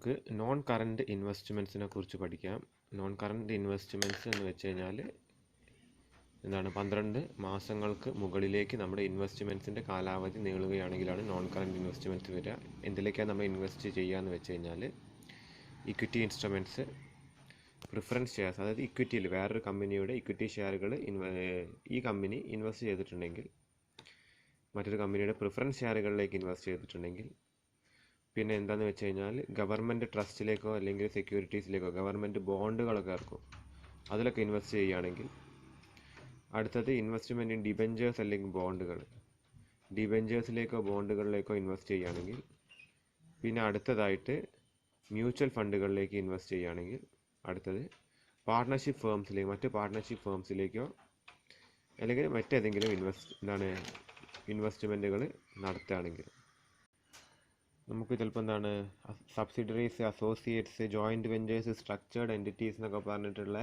നമുക്ക് non current ഇൻവെസ്റ്റ്മെൻറ്റ്സിനെ കുറിച്ച് പഠിക്കാം. നോൺ കറൻറ്റ് ഇൻവെസ്റ്റ്മെൻറ്റ്സ് എന്ന് വെച്ച് കഴിഞ്ഞാൽ എന്താണ്, 12 മാസങ്ങൾക്ക് മുകളിലേക്ക് നമ്മുടെ ഇൻവെസ്റ്റ്മെൻറ്റ്സിൻ്റെ കാലാവധി നീളുകയാണെങ്കിലാണ് നോൺ കറൻറ്റ് ഇൻവെസ്റ്റ്മെൻറ്റ്സ് വരിക. എന്തിലേക്കാണ് നമ്മൾ ഇൻവെസ്റ്റ് ചെയ്യുകയെന്ന് വെച്ച് കഴിഞ്ഞാൽ ഇക്വിറ്റി ഇൻസ്ട്രുമെൻറ്റ്സ്, പ്രിഫറൻസ് ഷെയർസ്, അതായത് ഇക്വിറ്റിയിൽ വേറൊരു കമ്പനിയുടെ ഇക്വിറ്റി ഷെയറുകൾ ഈ കമ്പനി ഇൻവെസ്റ്റ് ചെയ്തിട്ടുണ്ടെങ്കിൽ, മറ്റൊരു കമ്പനിയുടെ പ്രിഫറൻസ് ഷെയറുകളിലേക്ക് ഇൻവെസ്റ്റ് ചെയ്തിട്ടുണ്ടെങ്കിൽ, പിന്നെ എന്താണെന്ന് വെച്ച് കഴിഞ്ഞാൽ ഗവൺമെൻറ് ട്രസ്റ്റിലേക്കോ അല്ലെങ്കിൽ സെക്യൂരിറ്റീസിലേക്കോ ഗവൺമെൻറ് ബോണ്ടുകളൊക്കെ ഇറക്കും, അതിലൊക്കെ ഇൻവെസ്റ്റ് ചെയ്യുകയാണെങ്കിൽ. അടുത്തത് ഇൻവെസ്റ്റ്മെൻറ്റ് ഇൻ ഡിബെഞ്ചേഴ്സ് അല്ലെങ്കിൽ ബോണ്ടുകൾ, ഡിബെഞ്ചേഴ്സിലേക്കോ ബോണ്ടുകളിലേക്കോ ഇൻവെസ്റ്റ് ചെയ്യുകയാണെങ്കിൽ. പിന്നെ അടുത്തതായിട്ട് മ്യൂച്വൽ ഫണ്ടുകളിലേക്ക് ഇൻവെസ്റ്റ് ചെയ്യുകയാണെങ്കിൽ. അടുത്തത് പാർട്ട്ണർഷിപ്പ് ഫേംസിലേക്ക്, മറ്റ് പാർട്ട്ണർഷിപ്പ് ഫേംസിലേക്കോ അല്ലെങ്കിൽ മറ്റേതെങ്കിലും ഇൻവെസ്റ്റ്മെൻറ്റുകൾ നടത്തുകയാണെങ്കിൽ. നമുക്ക് ചിലപ്പോൾ എന്താണ് subsidiaries, associates, joint ventures, structured entities എന്നൊക്കെ പറഞ്ഞിട്ടുള്ള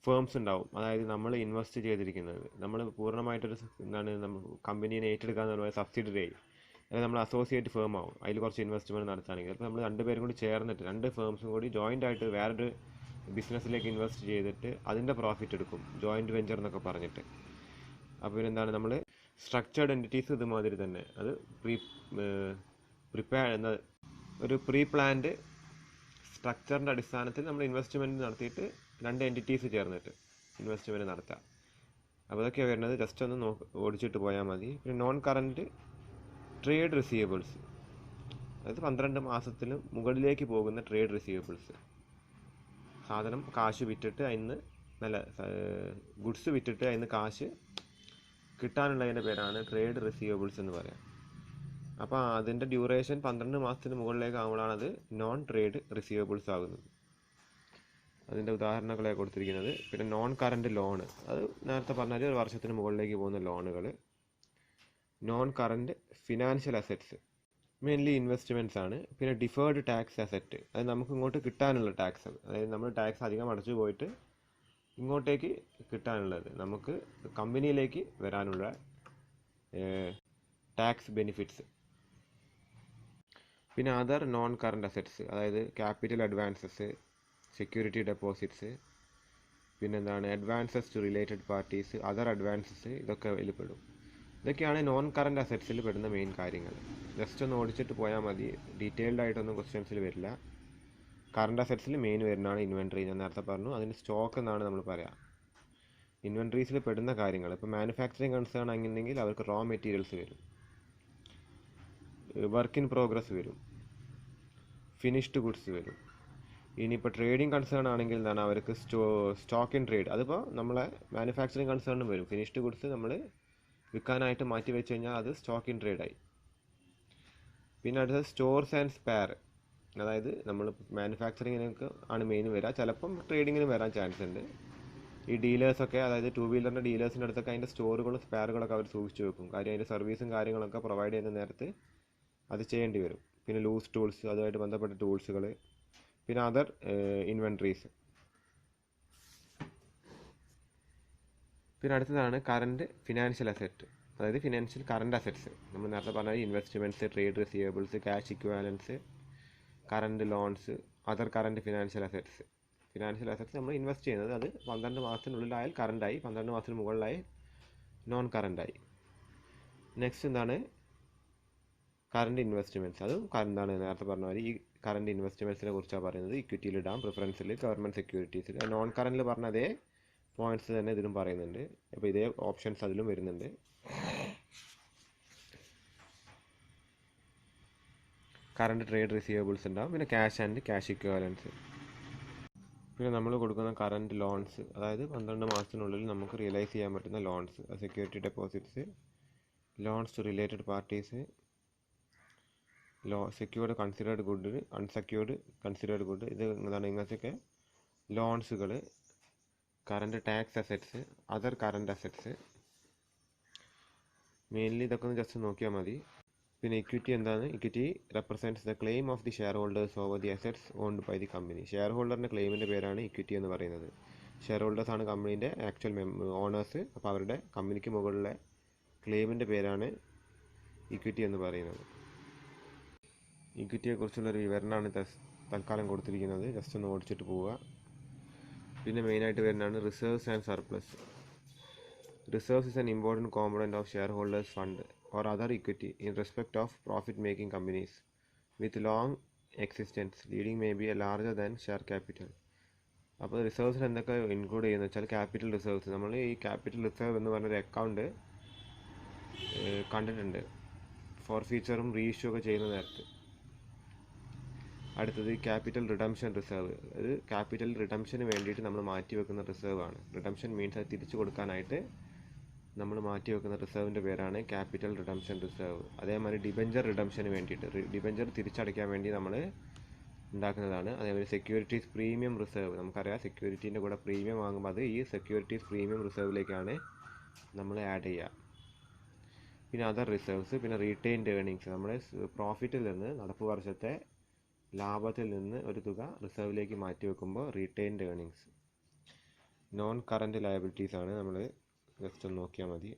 ഫേംസ് ഉണ്ടാവും. അതായത് നമ്മൾ ഇൻവെസ്റ്റ് ചെയ്തിരിക്കുന്നത്, നമ്മൾ പൂർണ്ണമായിട്ടൊരു കമ്പനീനെ ഏറ്റെടുക്കുക എന്ന് പറയുന്നത് സബ്സിഡറി ആയി, അല്ലെങ്കിൽ നമ്മൾ അസോസിയേറ്റ് ഫേം ആവും. അതിൽ കുറച്ച് ഇൻവെസ്റ്റ്മെൻറ്റ് നടത്തുകയാണെങ്കിൽ അപ്പോൾ നമ്മൾ രണ്ടുപേരും കൂടി ചേർന്നിട്ട്, രണ്ട് ഫേംസും കൂടി ജോയിൻ്റ് ആയിട്ട് വേറൊരു ബിസിനസ്സിലേക്ക് ഇൻവെസ്റ്റ് ചെയ്തിട്ട് അതിൻ്റെ പ്രോഫിറ്റ് എടുക്കും, ജോയിൻറ്റ് വെഞ്ചർ എന്നൊക്കെ പറഞ്ഞിട്ട്. അപ്പോൾ പിന്നെന്താണ്, നമ്മൾ സ്ട്രക്ചേർഡ് എൻറ്റിറ്റീസ് ഇതുമാതിരി തന്നെ, അത് ഒരു പ്രീ പ്ലാൻഡ് സ്ട്രക്ചറിൻ്റെ അടിസ്ഥാനത്തിൽ നമ്മൾ ഇൻവെസ്റ്റ്മെൻറ്റ് നടത്തിയിട്ട് രണ്ട് എൻറ്റിറ്റീസ് ചേർന്നിട്ട് ഇൻവെസ്റ്റ്മെൻറ്റ് നടത്താം. അപ്പോൾ അതൊക്കെയാണ് വരുന്നത്. ജസ്റ്റ് ഒന്ന് ഓടിച്ചിട്ട് പോയാൽ മതി. പിന്നെ നോൺ കറൻറ്റ് ട്രേഡ് റിസീവബിൾസ്, അതായത് 12 മാസത്തിന് മുകളിലേക്ക് പോകുന്ന ട്രേഡ് റിസീവബിൾസ്, സാധനം കാശ് വിറ്റിട്ട് അതിന് ഗുഡ്സ് വിറ്റിട്ട് അതിന് കാശ് കിട്ടാനുള്ളതിൻ്റെ പേരാണ് ട്രേഡ് റിസീവബിൾസ് എന്ന് പറയാം. അപ്പോൾ അതിൻ്റെ ഡ്യൂറേഷൻ 12 മാസത്തിന് മുകളിലേക്ക് ആകുമ്പോഴാണ് അത് നോൺ ട്രേഡ് റിസീവബിൾസ് ആകുന്നത്. അതിൻ്റെ ഉദാഹരണങ്ങളെ കൊടുത്തിരിക്കുന്നത്. പിന്നെ നോൺ കറൻറ്റ് ലോണ്, അത് നേരത്തെ പറഞ്ഞാൽ ഒരു വർഷത്തിന് മുകളിലേക്ക് പോകുന്ന ലോണുകൾ. Non current financial assets, mainly investments ആണ്. പിന്നെ ഡിഫേർഡ് ടാക്സ് അസറ്റ്, അത് നമുക്ക് ഇങ്ങോട്ട് കിട്ടാനുള്ള ടാക്സ്, അതായത് നമ്മൾ ടാക്സ് അധികം അടച്ചു പോയിട്ട് ഇങ്ങോട്ടേക്ക് കിട്ടാനുള്ളത്, നമുക്ക് കമ്പനിയിലേക്ക് വരാനുള്ള ടാക്സ് ബെനിഫിറ്റ്സ്. പിന്നെ അതർ നോൺ കറൻറ്റ് അസറ്റ്സ്, അതായത് ക്യാപിറ്റൽ അഡ്വാൻസസ്, സെക്യൂരിറ്റി ഡെപ്പോസിറ്റ്സ്, പിന്നെന്താണ് advances to related parties, other advances, ഇതൊക്കെ ഇതിൽ പെടും. ഇതൊക്കെയാണ് നോൺ കറൻറ്റ് അസറ്റ്സിൽ പെടുന്ന മെയിൻ കാര്യങ്ങൾ. ജസ്റ്റ് ഒന്ന് ഓടിച്ചിട്ട് പോയാൽ മതി, ഡീറ്റെയിൽഡ് ആയിട്ടൊന്നും ക്വസ്റ്റ്യൻസിൽ വരില്ല. കറൻറ്റ് അസറ്റ്സിൽ മെയിൻ വരുന്നതാണ് ഇൻവെൻട്രി, ഞാൻ നേരത്തെ പറഞ്ഞു. അതിന് സ്റ്റോക്ക് എന്നാണ് നമ്മൾ പറയുക. ഇൻവെൻട്രീസിൽ പെടുന്ന കാര്യങ്ങൾ, ഇപ്പോൾ മാനുഫാക്ചറിങ് കൺസേൺ ആണെന്നുണ്ടെങ്കിൽ അവർക്ക് റോ മെറ്റീരിയൽസ് വരും, വർക്ക് ഇൻ പ്രോഗ്രസ് വരും, ഫിനിഷ്ഡ് ഗുഡ്സ് വരും. ഇനിയിപ്പോൾ ട്രേഡിംഗ് കൺസേൺ ആണെങ്കിൽ എന്താണ്, അവർക്ക് സ്റ്റോക്ക് ഇൻ ട്രേഡ്, അതിപ്പോൾ നമ്മളെ മാനുഫാക്ചറിങ് കൺസേണിനും വരും. ഫിനിഷ്ഡ് ഗുഡ്സ് നമ്മൾ വിൽക്കാനായിട്ട് മാറ്റി വെച്ച് കഴിഞ്ഞാൽ അത് സ്റ്റോക്ക് ഇൻ ട്രേഡായി. പിന്നെ അടുത്തത് സ്റ്റോർസ് ആൻഡ് സ്പെയർ, അതായത് നമ്മൾ മാനുഫാക്ചറിങ്ങിനൊക്കെ ആണ് മെയിൻ വരിക, ചിലപ്പം ട്രേഡിങ്ങിന് വരാൻ ചാൻസ് ഉണ്ട്. ഈ ഡീലേഴ്സൊക്കെ, അതായത് 2 വീലറിൻ്റെ ഡീലേഴ്സിൻ്റെ അടുത്തൊക്കെ അതിൻ്റെ സ്റ്റോറുകളും സ്പെയറുകളൊക്കെ അവർ സൂക്ഷിച്ച് വെക്കും. കാര്യം അതിൻ്റെ സർവീസും കാര്യങ്ങളൊക്കെ പ്രൊവൈഡ് ചെയ്യുന്ന നേരത്ത് അത് ചെയ്യേണ്ടി വരും. പിന്നെ ലൂസ് ടൂൾസ്, അതുമായിട്ട് ബന്ധപ്പെട്ട ടൂൾസുകൾ, പിന്നെ അതർ ഇൻവെൻട്രീസ്. പിന്നെ അടുത്തതാണ് കറൻറ്റ് ഫിനാൻഷ്യൽ അസറ്റ്, അതായത് ഫിനാൻഷ്യൽ കറൻറ്റ് അസറ്റ്സ്. നമ്മൾ നേരത്തെ പറഞ്ഞ investments, trade receivables, cash equivalence, current loans, other current financial assets. Financial assets നമ്മൾ ഇൻവെസ്റ്റ് ചെയ്യുന്നത്, അത് 12 മാസത്തിനുള്ളിലായാൽ കറൻറ്റായി, 12 മാസത്തിന് മുകളിലായി നോൺ കറൻറ്റായി. നെക്സ്റ്റ് എന്താണ്, കറൻറ്റ് ഇൻവെസ്റ്റ്മെൻറ്റ്സ്. അതും എന്താണ്, നേരത്തെ പറഞ്ഞ പോലെ ഈ കറൻറ്റ് ഇൻവെസ്റ്റ്മെൻറ്റ്സിനെ കുറിച്ചാണ് പറയുന്നത്. ഇക്വിറ്റിയിൽ ഇടാം, പ്രിഫറൻസിൽ, ഗവൺമെൻറ് സെക്യൂരിറ്റീസിൽ. നോൺ കറൻറ്റിൽ പറഞ്ഞ അതേ പോയിന്റ്സ് തന്നെ ഇതിലും പറയുന്നുണ്ട്. അപ്പോൾ ഇതേ ഓപ്ഷൻസ് അതിലും വരുന്നുണ്ട്. കറൻറ്റ് ട്രേഡ് റിസീവബിൾസ് ഉണ്ടാവും, പിന്നെ ക്യാഷ് ആൻഡ് ക്യാഷ് ഇക്വാലൻസ്. പിന്നെ നമ്മൾ കൊടുക്കുന്ന കറൻറ്റ് ലോൺസ്, അതായത് 12 മാസത്തിനുള്ളിൽ നമുക്ക് റിയലൈസ് ചെയ്യാൻ പറ്റുന്ന loans, security deposits, loans to related parties, secured considered good, unsecured considered good, ഇത് എന്താണ്, ഇങ്ങനത്തെയൊക്കെ ലോൺസുകൾ. Current tax assets, other current assets, mainly ഇതൊക്കെ ഒന്ന് ജസ്റ്റ് നോക്കിയാൽ മതി. പിന്നെ ഇക്വിറ്റി എന്താണ്, equity represents the claim of the shareholders over the assets owned by the company. ഷെയർ ഹോൾഡറിൻ്റെ ക്ലെയിമിൻ്റെ പേരാണ് ഇക്വിറ്റി എന്ന് പറയുന്നത്. ഷെയർ ഹോൾഡേഴ്സാണ് കമ്പനീൻ്റെ ആക്ച്വൽ ഓണേഴ്സ്. അപ്പോൾ അവരുടെ കമ്പനിക്ക് മുകളിലെ ക്ലെയിമിൻ്റെ പേരാണ് ഇക്വിറ്റി എന്ന് പറയുന്നത്. ഇക്വിറ്റിയെക്കുറിച്ചുള്ളൊരു വിവരണമാണ് തൽക്കാലം കൊടുത്തിരിക്കുന്നത്. ജസ്റ്റ് ഒന്ന് ഓടിച്ചിട്ട് പോവുക. പിന്നെ മെയിനായിട്ട് വരുന്നതാണ് reserves and surplus. Reserves is an important component of shareholders' fund or other equity in respect of profit-making companies with long existence. Leading may be larger than share capital. അപ്പോൾ റിസർവ്സിൽ എന്തൊക്കെ ഇൻക്ലൂഡ് ചെയ്യുന്നത് വെച്ചാൽ ക്യാപിറ്റൽ റിസർവ്സ്. നമ്മൾ ഈ capital reserve എന്ന് പറഞ്ഞൊരു account കണ്ടിട്ടുണ്ട് four ഫീച്ചറും reissue ഒക്കെ ചെയ്യുന്ന നേരത്ത്. അടുത്തത് ക്യാപിറ്റൽ റിഡംഷൻ റിസർവ്. ഒരു ക്യാപിറ്റൽ റിഡംഷന് വേണ്ടിയിട്ട് നമ്മൾ മാറ്റി വെക്കുന്ന റിസർവ് ആണ്. റിഡംഷൻ മീൻസ് അത് തിരിച്ചു കൊടുക്കാനായിട്ട് നമ്മൾ മാറ്റി വെക്കുന്ന റിസർവിൻ്റെ പേരാണ് ക്യാപിറ്റൽ റിഡംഷൻ റിസർവ്. അതേമാതിരി ഡിബഞ്ചർ റിഡംഷന് വേണ്ടിയിട്ട് ഡിബഞ്ചർ തിരിച്ചടയ്ക്കാൻ വേണ്ടി നമ്മൾ ഉണ്ടാക്കുന്നതാണ്. അതേപോലെ സെക്യൂരിറ്റീസ് പ്രീമിയം റിസർവ്. നമുക്കറിയാം സെക്യൂരിറ്റീൻ്റെ കൂടെ പ്രീമിയം വാങ്ങുമ്പോൾ അത് ഈ സെക്യൂരിറ്റീസ് പ്രീമിയം റിസർവിലേക്കാണ് നമ്മൾ ആഡ് ചെയ്യുക. പിന്നെ അതർ റിസർവ്സ്, പിന്നെ റീറ്റെയിൻഡ് ഏർണിങ്സ്. നമ്മുടെ പ്രോഫിറ്റിൽ നിന്ന് നടപ്പ് വർഷത്തെ ലാഭത്തിൽ നിന്ന് ഒരു തുക റിസർവിലേക്ക് മാറ്റി വെക്കുമ്പോൾ retained earnings. Non current liabilities ആണ്. നമ്മൾ ജസ്റ്റ് ഒന്ന് നോക്കിയാൽ മതി.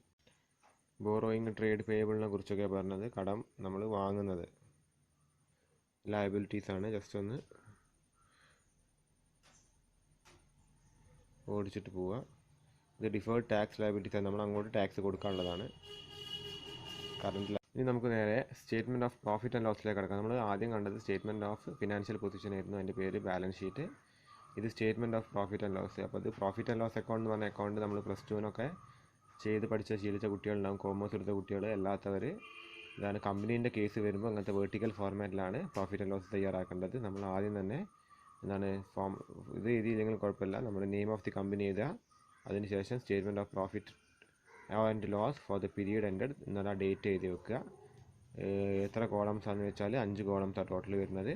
ബോറോയിങ്, ട്രേഡ് പേയബിളിനെ കുറിച്ചൊക്കെ പറഞ്ഞത് കടം നമ്മൾ വാങ്ങുന്നത് ലയബിലിറ്റീസ് ആണ്. ജസ്റ്റ് ഒന്ന് ഓടിച്ചിട്ട് പോവുക. ഇത് ഡിഫേർഡ് ടാക്സ് ലയബിലിറ്റീസ് ആണ്. നമ്മൾ അങ്ങോട്ട് ടാക്സ് കൊടുക്കാനുള്ളതാണ്. കറൻറ്റ്. ഇനി നമുക്ക് നേരെ സ്റ്റേറ്റ്മെൻറ്റ് ഓഫ് പ്രോഫിറ്റ് ആൻഡ് ലോസിലേക്ക് കിടക്കാം. നമ്മൾ ആദ്യം കണ്ടത് സ്റ്റേറ്റ്മെൻറ്റ് ഓഫ് ഫിനാൻഷ്യൽ പൊസിഷൻ ആയിരുന്നു, അതിൻ്റെ പേര് ബാലൻസ് ഷീറ്റ്. ഇത് statement of profit and loss. അപ്പോൾ ഇത് പ്രോഫിറ്റ് ആൻഡ് ലോസ് അക്കൗണ്ട് എന്ന് പറഞ്ഞ അക്കൗണ്ട് നമ്മൾ പ്ലസ് ടുവിനൊക്കെ ചെയ്ത് ശീലിച്ച കുട്ടികളുണ്ടാകും, കോമേഴ്സ് എടുത്ത കുട്ടികൾ. അല്ലാത്തവർ ഇതാണ് കമ്പനീൻ്റെ കേസ് വരുമ്പോൾ അങ്ങനത്തെ വെർട്ടിക്കൽ ഫോർമാറ്റിലാണ് പ്രോഫിറ്റ് ആൻഡ് ലോസ് തയ്യാറാക്കേണ്ടത്. നമ്മൾ ആദ്യം തന്നെ എന്താണ് ഇത് എഴുതിയില്ലെങ്കിൽ കുഴപ്പമില്ല, നമ്മുടെ നെയിം ഓഫ് ദി കമ്പനി എഴുതുക. അതിനുശേഷം statement of profit and loss for the period ended എന്നുള്ള ഡേറ്റ് എഴുതി വെക്കുക. എത്ര കോളംസ് ആണെന്ന് വെച്ചാൽ 5 കോളംസാണ് ടോട്ടൽ വരുന്നത്.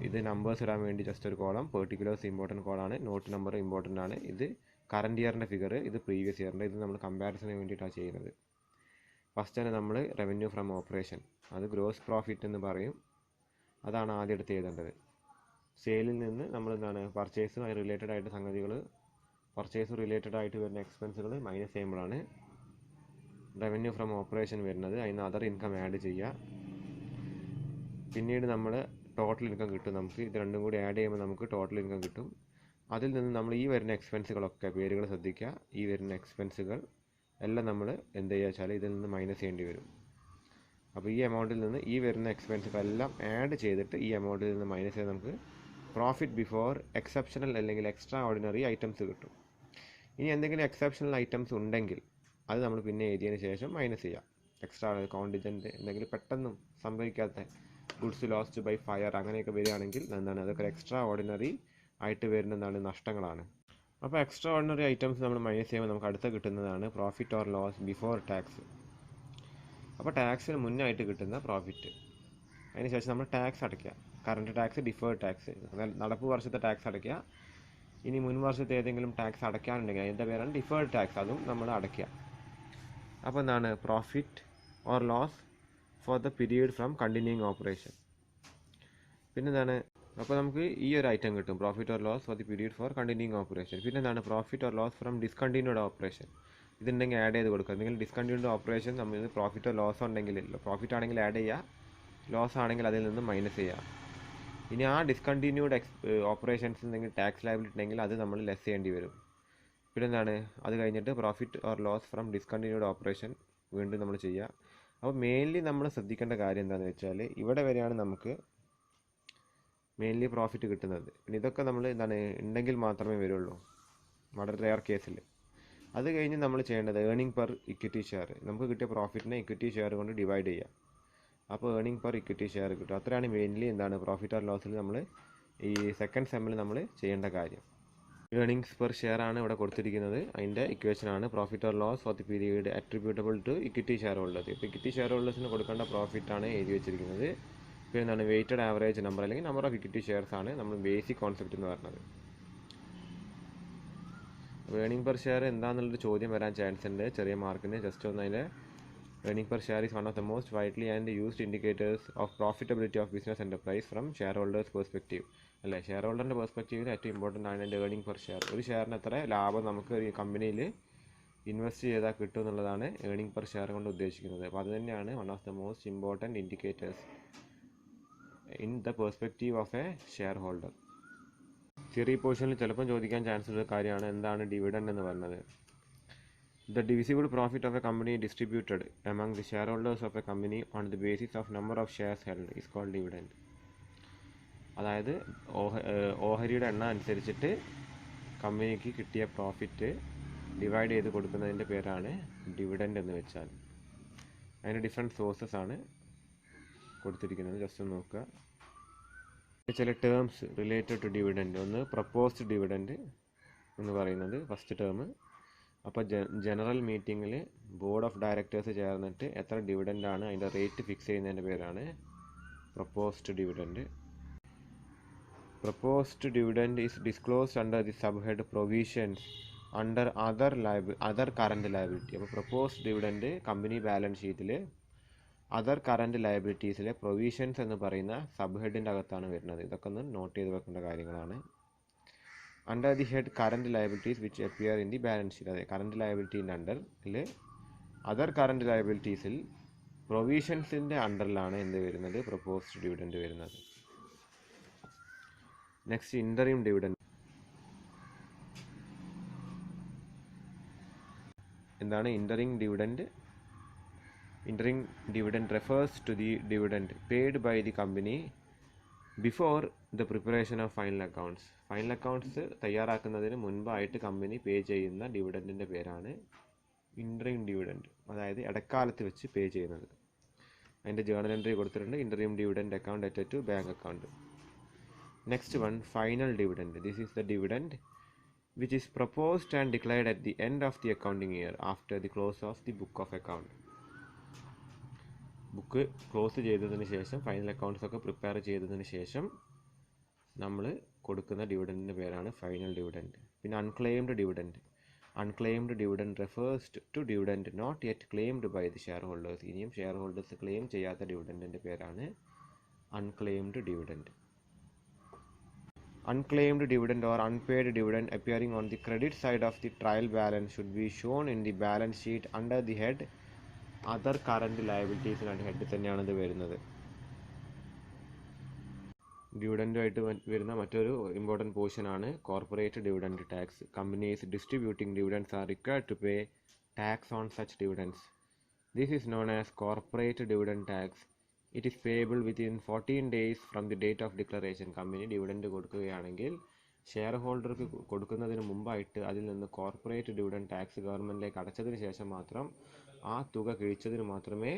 ഇത് നമ്പേഴ്സ് ഇടാൻ വേണ്ടി ജസ്റ്റ് ഒരു കോളം. പെർട്ടിക്കുലേഴ്സ് ഇമ്പോർട്ടൻറ്റ് കോളാണ്, നോട്ട് നമ്പർ ഇമ്പോർട്ടൻ്റ് ആണ്. ഇത് കറൻറ്റ് ഇയറിൻ്റെ ഫിഗർ, ഇത് പ്രീവിയസ് ഇയറിൻ്റെ. ഇത് നമ്മൾ കമ്പാരിസണിന് വേണ്ടിയിട്ടാണ് ചെയ്യുന്നത്. ഫസ്റ്റ് തന്നെ നമ്മൾ റവന്യൂ ഫ്രം ഓപ്പറേഷൻ, അത് ഗ്രോസ് പ്രോഫിറ്റ് എന്ന് പറയും. അതാണ് ആദ്യം എടുത്ത് എഴുതേണ്ടത്. സെയിലിൽ നിന്ന് നമ്മൾ എന്താണ് പർച്ചേസും അതിന് റിലേറ്റഡ് ആയിട്ട് സംഗതികൾ, പർച്ചേസ് റിലേറ്റഡ് ആയിട്ട് വരുന്ന എക്സ്പെൻസുകൾ മൈനസ് ചെയ്യുമ്പോഴാണ് റവന്യൂ ഫ്രം ഓപ്പറേഷൻ വരുന്നത്. അതിന് അതർ ഇൻകം ആഡ് ചെയ്യുക. പിന്നീട് നമ്മൾ ടോട്ടൽ ഇൻകം കിട്ടും. നമുക്ക് ഇത് രണ്ടും കൂടി ആഡ് ചെയ്യുമ്പോൾ നമുക്ക് ടോട്ടൽ ഇൻകം കിട്ടും. അതിൽ നിന്ന് നമ്മൾ ഈ വരുന്ന എക്സ്പെൻസുകളൊക്കെ, പേരുകൾ ശ്രദ്ധിക്കുക, ഈ വരുന്ന എക്സ്പെൻസുകൾ എല്ലാം നമ്മൾ എന്ത് ചെയ്യുക വെച്ചാൽ ഇതിൽ നിന്ന് മൈനസ് ചെയ്യേണ്ടി വരും. അപ്പോൾ ഈ എമൗണ്ടിൽ നിന്ന് ഈ വരുന്ന എക്സ്പെൻസുകളെല്ലാം ആഡ് ചെയ്തിട്ട് ഈ എമൗണ്ടിൽ നിന്ന് മൈനസ് ചെയ്ത് നമുക്ക് പ്രോഫിറ്റ് ബിഫോർ എക്സെപ്ഷണൽ അല്ലെങ്കിൽ എക്സ്ട്രാ ഓർഡിനറി ഐറ്റംസ് കിട്ടും. ഇനി എന്തെങ്കിലും എക്സെപ്ഷണൽ ഐറ്റംസ് ഉണ്ടെങ്കിൽ അത് നമ്മൾ പിന്നെ എഴുതിയതിന് ശേഷം മൈനസ് ചെയ്യാം. എക്സ്ട്രാ കോണ്ടിജൻറ്റ് എന്തെങ്കിലും പെട്ടെന്ന് സംഭവിക്കാത്ത ഗുഡ്സ് ലോസ്റ്റ് ബൈ ഫയർ അങ്ങനെയൊക്കെ വരികയാണെങ്കിൽ എന്താണ് അതൊക്കെ എക്സ്ട്രാ ഓർഡിനറി ആയിട്ട് വരുന്ന എന്താണ് നഷ്ടങ്ങളാണ്. അപ്പോൾ എക്സ്ട്രാ ഓർഡിനറി ഐറ്റംസ് നമ്മൾ മൈനസ് ചെയ്യുമ്പോൾ നമുക്ക് അടുത്ത കിട്ടുന്നതാണ് profit or loss before tax. അപ്പോൾ ടാക്സിന് മുന്നായിട്ട് കിട്ടുന്ന പ്രോഫിറ്റ്. അതിനുശേഷം നമ്മൾ ടാക്സ് അടയ്ക്കുക. കറൻറ്റ് ടാക്സ്, ഡിഫേർഡ് ടാക്സ്, നടപ്പ് വർഷത്തെ ടാക്സ് അടയ്ക്കുക. ഇനി മുൻ വർഷത്തെ ഏതെങ്കിലും ടാക്സ് അടയ്ക്കാനുണ്ടെങ്കിൽ അതിൻ്റെ പേരാണ് ഡിഫേർഡ് ടാക്സ്, അതും നമ്മൾ അടയ്ക്കുക. അപ്പോൾ എന്താണ് profit or loss for the period from continuing operation. പിന്നെ എന്താണ്, അപ്പോൾ നമുക്ക് ഈ ഒരു ഐറ്റം കിട്ടും, profit or loss for the period for continuing operation. പിന്നെ എന്താണ് profit or loss from discontinued operation. ഇതുണ്ടെങ്കിൽ ആഡ് ചെയ്ത് കൊടുക്കുക. എന്തെങ്കിലും ഡിസ്കണ്ടിന്യൂഡ് ഓപ്പറേഷൻ നമ്മൾ പ്രോഫിറ്റോ ലോസോ ഉണ്ടെങ്കിൽ, പ്രോഫിറ്റ് ആണെങ്കിൽ ആഡ് ചെയ്യുക, ലോസ് ആണെങ്കിൽ അതിൽ നിന്ന് മൈനസ് ചെയ്യുക. ഇനി ആ ഡിസ്കണ്ടിന്യൂഡ് ഓപ്പറേഷൻസ് എന്തെങ്കിലും ടാക്സ് ലയബിലിറ്റി ഉണ്ടെങ്കിൽ അത് നമ്മൾ ലെസ് ചെയ്യേണ്ടി വരും. പിന്നെ എന്താണ്, അത് കഴിഞ്ഞിട്ട് profit or loss from discontinued operation വീണ്ടും നമ്മൾ ചെയ്യുക. അപ്പോൾ മെയിൻലി നമ്മൾ ശ്രദ്ധിക്കേണ്ട കാര്യം എന്താണെന്ന് വെച്ചാൽ ഇവിടെ വരെയാണ് നമുക്ക് മെയിൻലി പ്രോഫിറ്റ് കിട്ടുന്നത്. പിന്നെ ഇതൊക്കെ നമ്മൾ എന്താണ് ഉണ്ടെങ്കിൽ മാത്രമേ വരുള്ളൂ, വളരെ റെയർ കേസിൽ. അത് കഴിഞ്ഞ് നമ്മൾ ചെയ്യേണ്ടത് ഏർണിംഗ് പെർ ഇക്വിറ്റി ഷെയർ. നമുക്ക് കിട്ടിയ പ്രോഫിറ്റിനെ ഇക്വിറ്റി ഷെയർ കൊണ്ട് ഡിവൈഡ് ചെയ്യുക. അപ്പോൾ ഏർണിംഗ് പെർ ഇക്വിറ്റി ഷെയർ കിട്ടും. അത്രയാണ് മെയിൻലി എന്താണ് പ്രോഫിറ്റ് ഓർ ലോസിൽ നമ്മൾ ഈ സെക്കൻഡ് സെമ്മിൽ നമ്മൾ ചെയ്യേണ്ട കാര്യം. ഏർണിംഗ്സ് പെർ ഷെയർ ആണ് ഇവിടെ കൊടുത്തിരിക്കുന്നത്. അതിൻ്റെ ഇക്വേഷനാണ് profit or loss for the period attributable to equity share holders. ഇപ്പോൾ ഇക്വിറ്റി ഷെയർ ഹോൾഡേഴ്സിന് കൊടുക്കേണ്ട പ്രോഫിറ്റാണ് എഴുതി വെച്ചിരിക്കുന്നത്. പിന്നെ എന്താണ് വെയ്റ്റഡ് ആവറേജ് നമ്പർ അല്ലെങ്കിൽ നമ്പർ ഓഫ് ഇക്വിറ്റി ഷെയർസ് ആണ് നമ്മൾ ബേസിക് കോൺസെപ്റ്റ് എന്ന് പറയുന്നത്. ഏർണിംഗ് പെർ ഷെയർ എന്താണെന്നുള്ളൊരു ചോദ്യം വരാൻ ചാൻസ് ഉണ്ട് ചെറിയ മാർക്കിന്. ജസ്റ്റ് ഒന്ന് അതിൻ്റെ earning per share is one of the most widely and used indicators of profitability of business enterprise from share holders perspective. അല്ലേ, ഷെയർ ഹോൾഡറിൻ്റെ പെർസ്പെക്റ്റീവിൽ ഏറ്റവും ഇമ്പോർട്ടൻ്റ് ആണ് എൻ്റെ ഏർണിംഗ് പെർ ഷെയർ. ഒരു ഷെയറിന് എത്ര ലാഭം നമുക്ക് ഈ കമ്പനിയിൽ ഇൻവെസ്റ്റ് ചെയ്താൽ കിട്ടും എന്നുള്ളതാണ് ഏർണിംഗ് പെർ ഷെയർ കൊണ്ട് ഉദ്ദേശിക്കുന്നത്. അപ്പോൾ അത് തന്നെയാണ് one of the most important indicators in the perspective of A share holder. Theory പോർഷനിൽ ചിലപ്പം ചോദിക്കാൻ ചാൻസ് ഉള്ള കാര്യമാണ് എന്താണ് ഡിവിഡൻഡ് എന്ന് പറഞ്ഞത്. The divisible profit of a company distributed among the shareholders of a company on the basis of number of shares held is called dividend. അതായത് ഓഹരിയുടെ എണ്ണം അനുസരിച്ചിട്ട് കമ്പനിക്ക് കിട്ടിയ പ്രോഫിറ്റ് ഡിവൈഡ് ചെയ്ത് കൊടുക്കുന്നതിൻ്റെ പേരാണ് ഡിവിഡൻഡ് എന്ന് വെച്ചാൽ. അതിന് ഡിഫറെൻറ്റ് സോഴ്സസ് ആണ് കൊടുത്തിരിക്കുന്നത്, ജസ്റ്റ് ഒന്ന് നോക്കുക. ചില ടേംസ് റിലേറ്റഡ് ടു ഡിവിഡൻഡ്. ഒന്ന് പ്രപ്പോസ്ഡ് ഡിവിഡൻഡ് എന്ന് പറയുന്നത് ഫസ്റ്റ് ടേം. അപ്പോൾ ജനറൽ മീറ്റിങ്ങിൽ ബോർഡ് ഓഫ് ഡയറക്ടേഴ്സ് ചേർന്നിട്ട് എത്ര ഡിവിഡൻഡാണ് അതിൻ്റെ റേറ്റ് ഫിക്സ് ചെയ്യുന്നതിൻ്റെ പേരാണ് proposed dividend. Proposed dividend is disclosed under the subhead provisions under other current liability. അപ്പോൾ പ്രപ്പോസ്ഡ് ഡിവിഡൻഡ് കമ്പനി ബാലൻസ് ഷീറ്റിൽ അതർ കറൻറ്റ് ലയബിലിറ്റീസിലെ പ്രൊവിഷൻസ് എന്ന് പറയുന്ന സബ് ഹെഡിൻ്റെ അകത്താണ് വരുന്നത്. ഇതൊക്കെ ഒന്ന് നോട്ട് ചെയ്ത് വെക്കേണ്ട കാര്യങ്ങളാണ്. Under the head current liabilities which appear in the balance sheet. അതെ, കറൻറ്റ് ലയബിലിറ്റീൻ്റെ അണ്ടറിൽ അതർ കറൻറ്റ് ലയബിലിറ്റീസിൽ പ്രൊവിഷൻസിൻ്റെ അണ്ടറിലാണ് എന്ത് വരുന്നത്, പ്രപ്പോസ്ഡ് ഡിവിഡൻഡ് വരുന്നത്. Next interim dividend. എന്താണ് interim dividend? Interim dividend refers to the dividend paid by the company before the preparation of final accounts. Final accounts തയ്യാറാക്കുന്നതിന് മുൻപായിട്ട് കമ്പനി പേ ചെയ്യുന്ന ഡിവിഡൻഡിൻ്റെ പേരാണ് ഇൻ്ററിം ഡിവിഡൻഡ്. അതായത് ഇടക്കാലത്ത് വെച്ച് പേ ചെയ്യുന്നത്. അതിൻ്റെ ജേർണൽ എൻട്രി കൊടുത്തിട്ടുണ്ട്, interim dividend account added to bank account. Next one, final dividend. This is the dividend which is proposed and declared at the end of the accounting year after the close of the book of account. Book close ചെയ്തതിന് ശേഷം, final accounts ഒക്കെ prepare ചെയ്തതിന് ശേഷം നമ്മൾ കൊടുക്കുന്ന ഡിവിഡൻറ്റിൻ്റെ പേരാണ് final dividend. പിന്നെ unclaimed dividend. Unclaimed dividend refers to dividend not yet claimed by the shareholders. ഇനിയും ഷെയർ ഹോൾഡേഴ്സ് ക്ലെയിം ചെയ്യാത്ത ഡിവിഡൻറ്റിൻ്റെ പേരാണ് unclaimed dividend. Unclaimed dividend or unpaid dividend appearing on the credit side of the trial balance should be shown in the balance sheet under the head other current liabilities. Head തന്നെയാണ് ഇത് വരുന്നത്. ഡിവിഡൻഡുമായിട്ട് വരുന്ന മറ്റൊരു important പോർഷനാണ് corporate dividend tax. Companies distributing dividends are required to pay tax on such dividends. This is known as corporate dividend tax. It is payable within 14 days from the date of declaration. Company dividend കൊടുക്കുകയാണെങ്കിൽ share ഹോൾഡർക്ക് കൊടുക്കുന്നതിന് മുമ്പായിട്ട് അതിൽ നിന്ന് corporate dividend tax ഗവൺമെൻറ്റിലേക്ക് അടച്ചതിന് ശേഷം മാത്രം ആ തുക കിഴിച്ചതിന് മാത്രമേ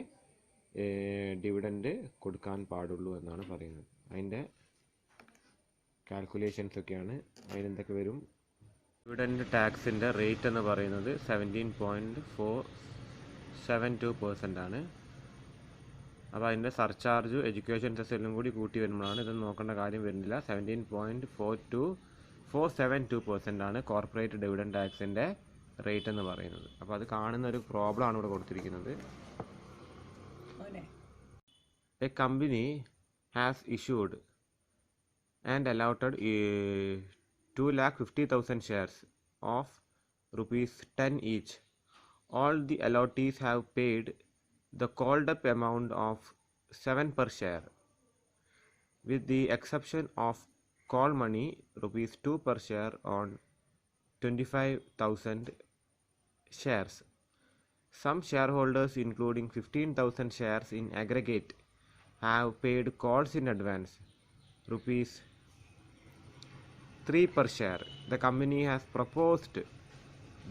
ഡിവിഡൻഡ് കൊടുക്കാൻ പാടുള്ളൂ എന്നാണ് പറയുന്നത്. അതിൻ്റെ കാൽക്കുലേഷൻസ് ഒക്കെയാണ്. അതിനെന്തൊക്കെ വരും? ഡിവിഡൻഡ് ടാക്സിൻ്റെ റേറ്റ് എന്ന് പറയുന്നത് 17.472% ആണ്. അപ്പോൾ അതിൻ്റെ സർചാർജ്, എഡ്യൂക്കേഷൻ സെസ് എല്ലാം കൂടി കൂട്ടി വരുമ്പോഴാണ് ഇതൊന്നും നോക്കേണ്ട കാര്യം വരുന്നില്ല. 17.472% ആണ് കോർപ്പറേറ്റ് ഡിവിഡൻഡ് ടാക്സിൻ്റെ റേറ്റ് എന്ന് പറയുന്നത്. അപ്പോൾ അത് കാണുന്ന ഒരു പ്രോബ്ലമാണ് ഇവിടെ കൊടുത്തിരിക്കുന്നത്. A company has issued and allotted 2,50,000 shares of ₹10 each. All the allottees have paid the called up amount of 7 per share, with the exception of call money ₹2 per share on 25,000 shares. Some shareholders, including 15,000 shares in aggregate, have paid calls in advance ₹3 per share. The company has proposed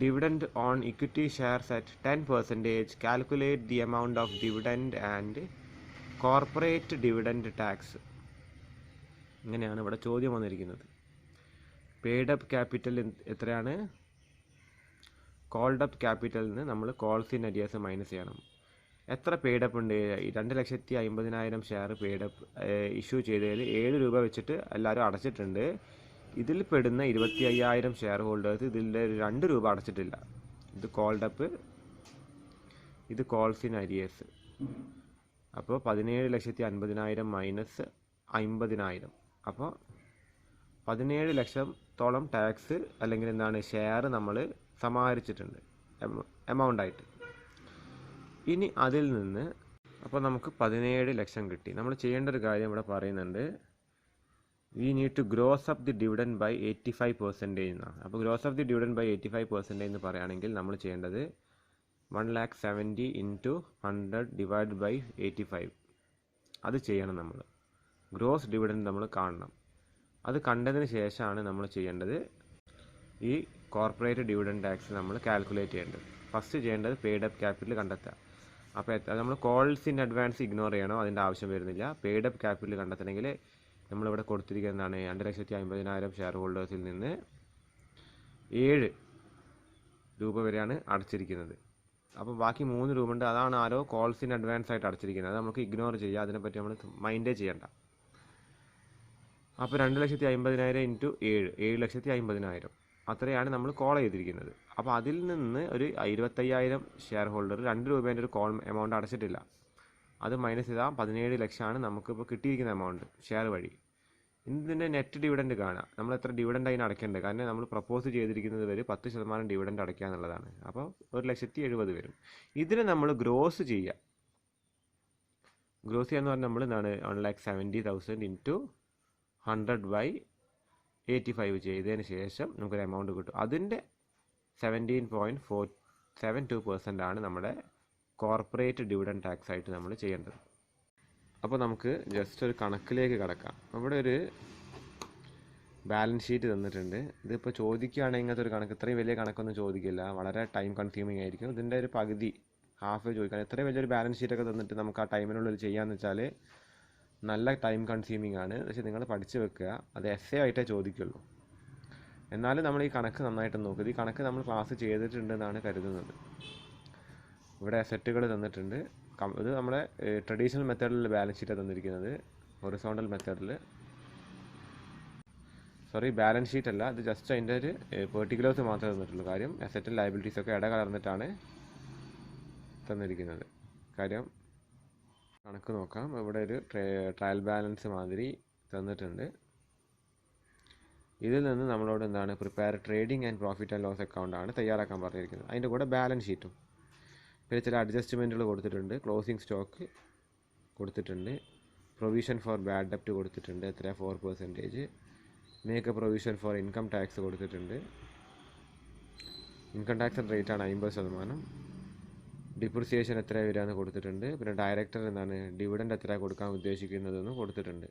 dividend on equity shares at 10%. Calculate the amount of dividend and corporate dividend tax. ഇങ്ങനെയാണ് ഇവിടെ ചോദ്യം വന്നിരിക്കുന്നത്. Paid up capital എത്രയാണ്? Called up ക്യാപിറ്റലിൽ നിന്ന് നമ്മൾ calls in arrears minus ചെയ്യണം. എത്ര paid up ഉണ്ട്? 2,50,000 ഷെയർ പെയ്ഡ് അപ്പ് ഇഷ്യൂ ചെയ്തതിൽ 7 രൂപ വെച്ചിട്ട് എല്ലാവരും അടച്ചിട്ടുണ്ട്. ഇതിൽ പെടുന്ന 25,000 ഷെയർ ഹോൾഡേഴ്സ് ഇതിൽ 2 രൂപ അടച്ചിട്ടില്ല. ഇത് കോൾഡ് അപ്പ്, ഇത് കോൾസ് ഇൻ അരിയേഴ്സ്. അപ്പോൾ 17,50,000 മൈനസ് 50,000. അപ്പോൾ 17 ലക്ഷത്തോളം ടാക്സ് അല്ലെങ്കിൽ എന്താണ് ഷെയർ നമ്മൾ സമാഹരിച്ചിട്ടുണ്ട് എമൗണ്ടായിട്ട്. ഇനി അതിൽ നിന്ന് അപ്പോൾ നമുക്ക് 17 ലക്ഷം കിട്ടി. നമ്മൾ ചെയ്യേണ്ട ഒരു കാര്യം ഇവിടെ പറയുന്നുണ്ട്, we need to gross up the dividend by 85% എന്നാണ്. അപ്പോൾ gross up the dividend by 85% എന്ന് പറയുകയാണെങ്കിൽ നമ്മൾ ചെയ്യേണ്ടത് 1,70,000 ഇൻറ്റു 100 ഡിവൈഡ് ബൈ 85, അത് ചെയ്യണം. നമ്മൾ ഗ്രോസ് ഡിവിഡൻഡ് നമ്മൾ കാണണം. അത് കണ്ടതിന് ശേഷമാണ് നമ്മൾ ചെയ്യേണ്ടത് ഈ കോർപ്പറേറ്റ് ഡിവിഡൻഡ് ടാക്സ് നമ്മൾ കാൽക്കുലേറ്റ് ചെയ്യേണ്ടത്. ഫസ്റ്റ് ചെയ്യേണ്ടത് പെയ്ഡ് അപ്പ് ക്യാപിറ്റൽ കണ്ടെത്തുക. അപ്പോൾ നമ്മൾ കോൾസ് ഇൻ അഡ്വാൻസ് ഇഗ്നോർ ചെയ്യണോ, അതിൻ്റെ ആവശ്യം വരുന്നില്ല. പെയ്ഡ് അപ്പ് ക്യാപിറ്റൽ കണ്ടെത്തണമെങ്കിൽ നമ്മളിവിടെ കൊടുത്തിരിക്കുന്നതാണ് 2,50,000 ഷെയർ ഹോൾഡേഴ്സിൽ നിന്ന് 7 രൂപ വരെയാണ് അടച്ചിരിക്കുന്നത്. അപ്പോൾ ബാക്കി 3 രൂപ ഉണ്ട്, അതാണ് ആരോ കോൾസ് ഇൻ അഡ്വാൻസ് ആയിട്ട് അടച്ചിരിക്കുന്നത്. അത് നമുക്ക് ഇഗ്നോർ ചെയ്യാം, അതിനെപ്പറ്റി നമ്മൾ മൈൻഡേ ചെയ്യേണ്ട. അപ്പോൾ 2,50,000 ഇൻറ്റു 7, 7,50,000 അത്രയാണ് നമ്മൾ കോൾ ചെയ്തിരിക്കുന്നത്. അപ്പോൾ അതിൽ നിന്ന് ഒരു 25,000 ഷെയർ ഹോൾഡർ 2 രൂപേൻ്റെ ഒരു കോൾ എമൗണ്ട് അടച്ചിട്ടില്ല. അത് മൈനസ് ചെയ്താൽ 17 ലക്ഷമാണ് നമുക്കിപ്പോൾ കിട്ടിയിരിക്കുന്ന എമൗണ്ട് ഷെയർ വഴി. ഇതിൻ്റെ നെറ്റ് ഡിവിഡൻഡ് കാണാം, നമ്മൾ എത്ര ഡിവിഡൻഡ് അതിന് അടയ്ക്കേണ്ടത്. കാരണം നമ്മൾ പ്രപ്പോസ് ചെയ്തിരിക്കുന്നത് വരെ 10% ഡിവിഡൻഡ് അടയ്ക്കുക എന്നുള്ളതാണ്. അപ്പോൾ 1,70,070 വരും. ഇതിന് നമ്മൾ ഗ്രോസ് ചെയ്യുക. ഗ്രോസ് ചെയ്യാന്ന് പറഞ്ഞാൽ നമ്മൾ എന്താണ് 1,70,000 ഇൻറ്റു 100/85 ചെയ്തതിന് ശേഷം നമുക്കൊരു എമൗണ്ട് കിട്ടും. അതിൻ്റെ 17.472% ആണ് നമ്മുടെ കോർപ്പറേറ്റ് ഡിവിഡൻഡ് ടാക്സ് ആയിട്ട് നമ്മൾ ചെയ്യേണ്ടത്. അപ്പോൾ നമുക്ക് ജസ്റ്റ് ഒരു കണക്കിലേക്ക് കടക്കാം. അവിടെ ഒരു ബാലൻസ് ഷീറ്റ് തന്നിട്ടുണ്ട്. ഇതിപ്പോൾ ചോദിക്കുകയാണെങ്കിൽ ഇങ്ങനത്തെ ഒരു കണക്ക്, ഇത്രയും വലിയ കണക്കൊന്നും ചോദിക്കില്ല, വളരെ ടൈം കൺസ്യൂമിങ് ആയിരിക്കും. ഇതിൻ്റെ ഒരു പകുതി, ഹാഫ് ചോദിക്കാൻ. ഇത്രയും വലിയൊരു ബാലൻസ് ഷീറ്റൊക്കെ തന്നിട്ട് നമുക്ക് ആ ടൈമിനുള്ളിൽ ചെയ്യാമെന്ന് വെച്ചാൽ നല്ല ടൈം കൺസ്യൂമിങ് ആണ്. പക്ഷേ നിങ്ങൾ പഠിച്ചു വെക്കുക, അത് എസ്സേ ആയിട്ടേ ചോദിക്കുള്ളൂ. എന്നാലും നമ്മൾ ഈ കണക്ക് നന്നായിട്ട് നോക്കുക. ഈ കണക്ക് നമ്മൾ ക്ലാസ് ചെയ്തിട്ടുണ്ടെന്നാണ് കരുതുന്നത്. ഇവിടെ അസറ്റുകൾ തന്നിട്ടുണ്ട്. ഇത് നമ്മുടെ ട്രഡീഷണൽ മെത്തേഡിൽ ബാലൻസ് ഷീറ്റാണ് തന്നിരിക്കുന്നത്. ഹൊറിസോണ്ടൽ മെത്തേഡിൽ, ബാലൻസ് ഷീറ്റ് അല്ല, ഇത് ജസ്റ്റ് അതിൻ്റെ ഒരു പെർട്ടിക്കുലേഴ്സ് മാത്രമേ തന്നിട്ടുള്ളൂ. കാര്യം അസറ്റും ലയബിലിറ്റീസൊക്കെ ഇടകലർന്നിട്ടാണ് തന്നിരിക്കുന്നത്. കാര്യം കണക്ക് നോക്കാം. ഇവിടെ ഒരു ട്രയൽ ബാലൻസ് മാതിരി തന്നിട്ടുണ്ട്. ഇതിൽ നിന്ന് നമ്മളോട് എന്താണ് prepare trading and profit and loss account ആണ് തയ്യാറാക്കാൻ പറഞ്ഞിരിക്കുന്നത്. അതിൻ്റെ കൂടെ ബാലൻസ് ഷീറ്റും പിന്നെ ചില അഡ്ജസ്റ്റ്മെൻറ്റുകൾ കൊടുത്തിട്ടുണ്ട്. ക്ലോസിംഗ് സ്റ്റോക്ക് കൊടുത്തിട്ടുണ്ട്. പ്രൊവിഷൻ ഫോർ ബാഡ് ഡെപ്റ്റ് കൊടുത്തിട്ടുണ്ട്, എത്ര 4%. Make A provision for income tax കൊടുത്തിട്ടുണ്ട്. ഇൻകം ടാക്സ് റേറ്റാണ് 50%. ഡിപ്രിസിയേഷൻ എത്ര വരികയെന്ന് കൊടുത്തിട്ടുണ്ട്. പിന്നെ ഡയറക്ടർ എന്താണ് ഡിവിഡൻഡ് എത്ര കൊടുക്കാൻ ഉദ്ദേശിക്കുന്നതെന്ന് കൊടുത്തിട്ടുണ്ട്.